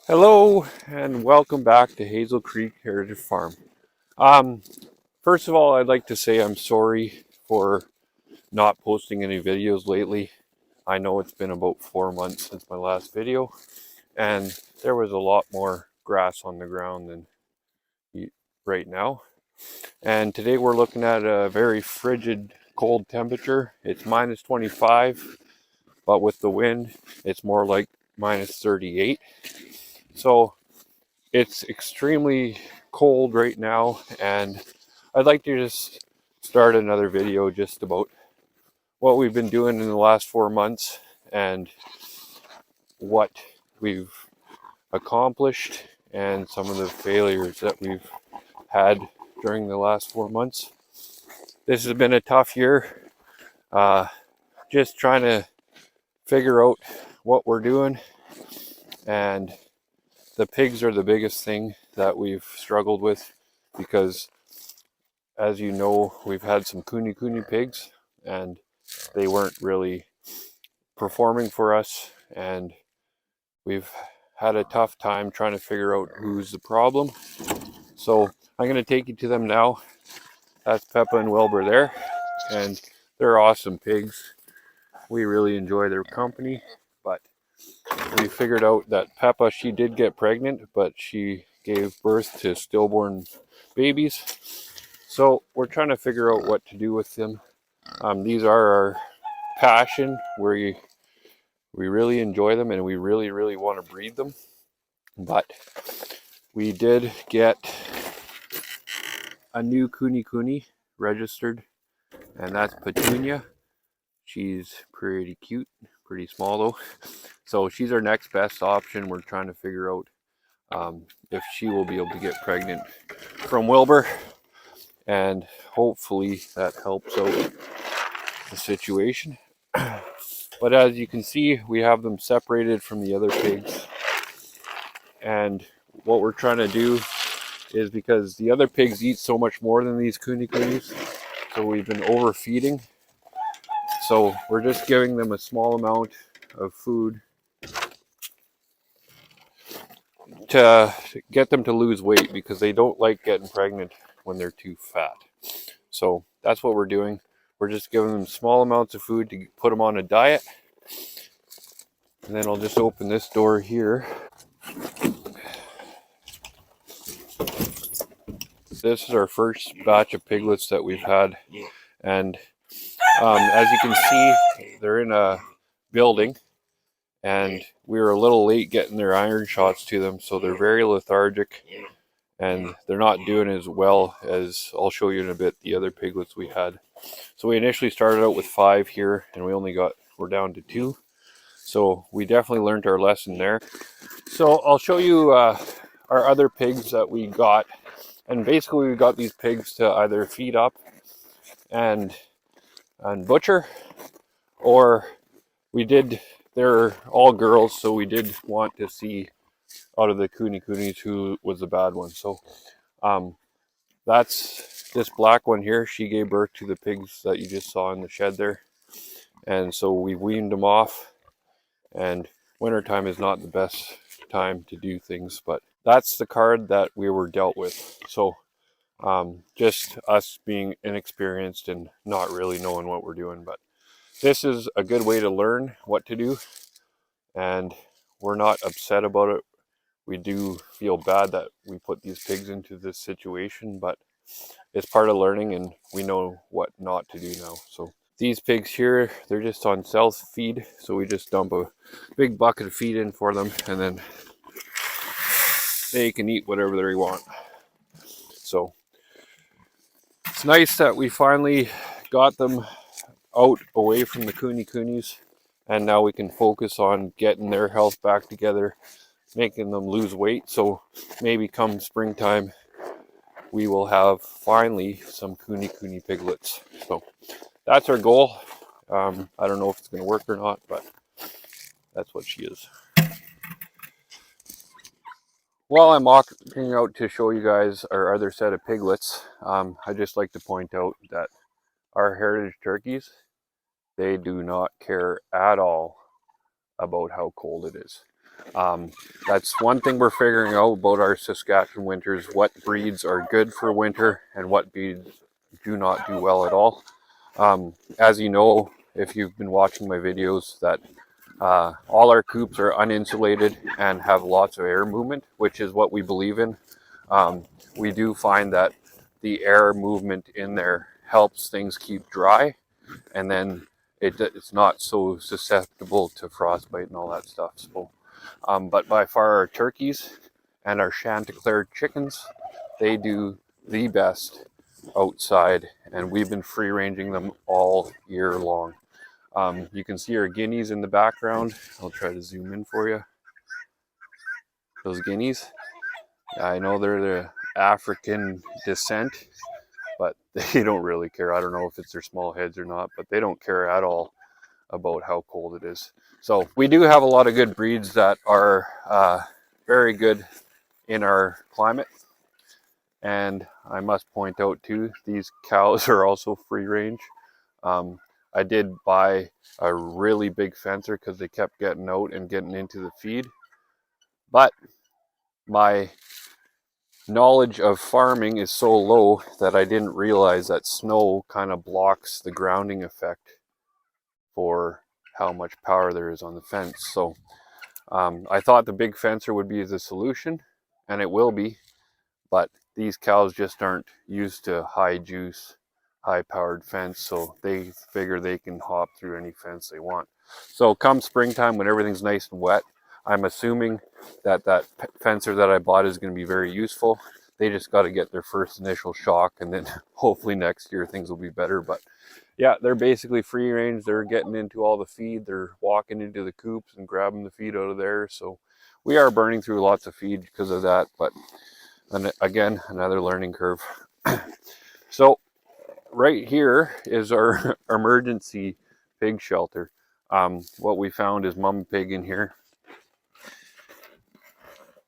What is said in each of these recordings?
Hello and welcome back to Hazel Creek Heritage Farm. Um, First of all, I'd like to say I'm sorry for not posting any videos lately. I know it's been about 4 months since my last video, and there was a lot more grass on the ground than right now. And today we're looking at a very frigid, cold temperature. It's minus 25, but with the wind, it's more like minus 38. So it's extremely cold right now, and I'd like to just start another video just about what we've been doing in the last 4 months and what we've accomplished and some of the failures that we've had during the last 4 months. This has been a tough year, just trying to figure out what we're doing, and the pigs are the biggest thing that we've struggled with because, as you know, we've had some kuni pigs and they weren't really performing for us, and we've had a tough time trying to figure out who's the problem. So I'm going to take you to them now. That's Peppa and Wilbur there, and they're awesome pigs. We really enjoy their company, but we figured out that Peppa, she did get pregnant, but she gave birth to stillborn babies. So we're trying to figure out what to do with them. These are our passion. We really enjoy them, and we really want to breed them. But we did get a new kuni registered, and that's Petunia. She's pretty cute, pretty small though. So she's our next best option. We're trying to figure out if she will be able to get pregnant from Wilbur, and hopefully that helps out the situation. But as you can see, we have them separated from the other pigs, and what we're trying to do is, because the other pigs eat so much more than these kunis, so we've been overfeeding. So we're just giving them a small amount of food to get them to lose weight, because they don't like getting pregnant when they're too fat. So that's what we're doing. We're just giving them small amounts of food to put them on a diet. And then I'll just open this door here. This is our first batch of piglets that we've had. And as you can see, they're in a building, and we were a little late getting their iron shots to them, so they're very lethargic, and they're not doing as well as, I'll show you in a bit, the other piglets we had. So we initially started out with 5 here, and we're down to 2. So we definitely learned our lesson there. So I'll show you our other pigs that we got. And basically we got these pigs to either feed up and butcher, or they're all girls, so we did want to see out of the kunis who was the bad one. So that's this black one here. She gave birth to the pigs that you just saw in the shed there. And so we weaned them off, and wintertime is not the best time to do things, but that's the card that we were dealt with. So just us being inexperienced and not really knowing what we're doing, but this is a good way to learn what to do, and we're not upset about it. We do feel bad that we put these pigs into this situation, but it's part of learning, and we know what not to do now. So these pigs here, they're just on self feed, so we just dump a big bucket of feed in for them, and then they can eat whatever they want. So it's nice that we finally got them out away from the kunis, and now we can focus on getting their health back together, making them lose weight. So maybe come springtime we will have finally some kuni piglets. So that's our goal. I don't know if it's going to work or not, but that's what she is. While I'm walking out to show you guys our other set of piglets, I just like to point out that our heritage turkeys, they do not care at all about how cold it is. That's one thing we're figuring out about our Saskatchewan winters, what breeds are good for winter and what breeds do not do well at all. As you know, if you've been watching my videos, that all our coops are uninsulated and have lots of air movement, which is what we believe in. We do find that the air movement in there helps things keep dry, and then it's not so susceptible to frostbite and all that stuff. So, but by far our turkeys and our Chanticleer chickens, they do the best outside, and we've been free ranging them all year long. You can see our guineas in the background. I'll try to zoom in for you. Those guineas, I know they're the African descent, but they don't really care. I don't know if it's their small heads or not, but they don't care at all about how cold it is. So we do have a lot of good breeds that are very good in our climate. And I must point out too, these cows are also free range. I did buy a really big fencer because they kept getting out and getting into the feed. But my knowledge of farming is so low that I didn't realize that snow kind of blocks the grounding effect for how much power there is on the fence. So I thought the big fencer would be the solution, and it will be, but these cows just aren't used to high juice, high powered fence, so they figure they can hop through any fence they want. So come springtime, when everything's nice and wet, I'm assuming that that fencer that I bought is going to be very useful. They just got to get their first initial shock, and then hopefully next year things will be better. But yeah, they're basically free range. They're getting into all the feed. They're walking into the coops and grabbing the feed out of there. So we are burning through lots of feed because of that. But again, another learning curve. So right here is our emergency pig shelter. What we found is Mama Pig in here.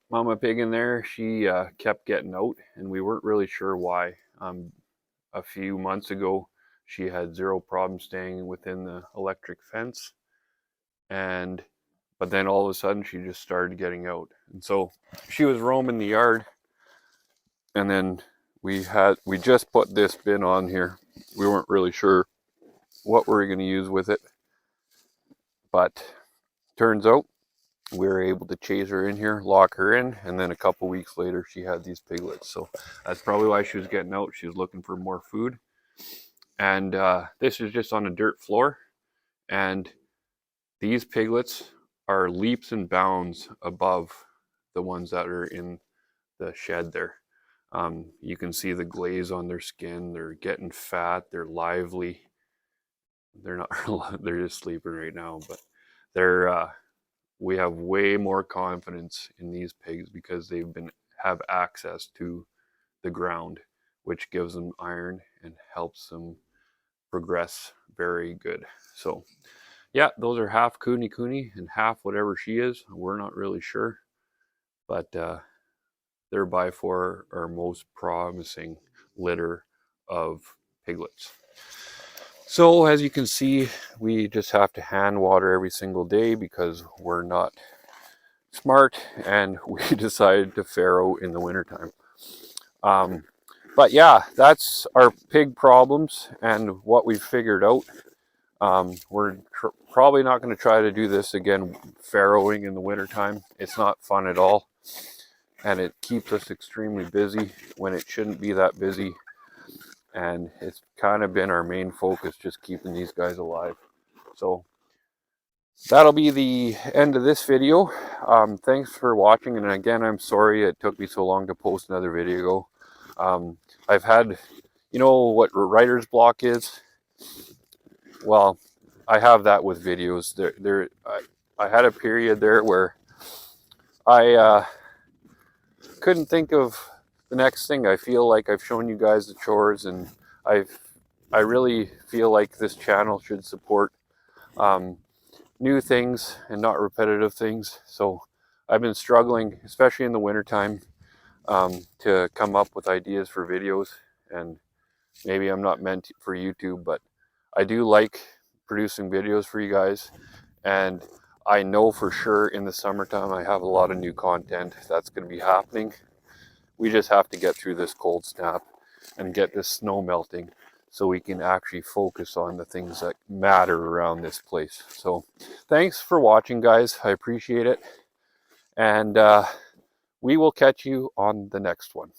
Mama Pig in there, she kept getting out, and we weren't really sure why. A few months ago, she had zero problem staying within the electric fence, but then all of a sudden she just started getting out, and so she was roaming the yard. And then we just put this bin on here. We weren't really sure what we were going to use with it, but turns out we were able to chase her in here, lock her in, and then a couple weeks later she had these piglets. So that's probably why she was getting out. She was looking for more food. And this is just on a dirt floor, and these piglets are leaps and bounds above the ones that are in the shed there. You can see the glaze on their skin. They're getting fat. They're lively. They're not. They're just sleeping right now, but they're. We have way more confidence in these pigs because have access to the ground, which gives them iron and helps them progress very good. So yeah, those are half Cooney and half whatever she is. We're not really sure, but they're by far our most promising litter of piglets. So as you can see, we just have to hand water every single day because we're not smart, and we decided to farrow in the wintertime. But yeah, that's our pig problems and what we figured out. We're probably not going to try to do this again, farrowing in the wintertime. It's not fun at all, and it keeps us extremely busy when it shouldn't be that busy. And it's kind of been our main focus, just keeping these guys alive. So that'll be the end of this video. Thanks for watching, and again, I'm sorry it took me so long to post another video. I've had, you know what writer's block is? Well, I have that with videos. I had a period there where I couldn't think of the next thing. I feel like I've shown you guys the chores, and I really feel like this channel should support new things and not repetitive things. So I've been struggling, especially in the wintertime, to come up with ideas for videos. And maybe I'm not meant for YouTube, but I do like producing videos for you guys. And I know for sure in the summertime I have a lot of new content that's going to be happening. We just have to get through this cold snap and get this snow melting so we can actually focus on the things that matter around this place. So thanks for watching, guys. I appreciate it. And we will catch you on the next one.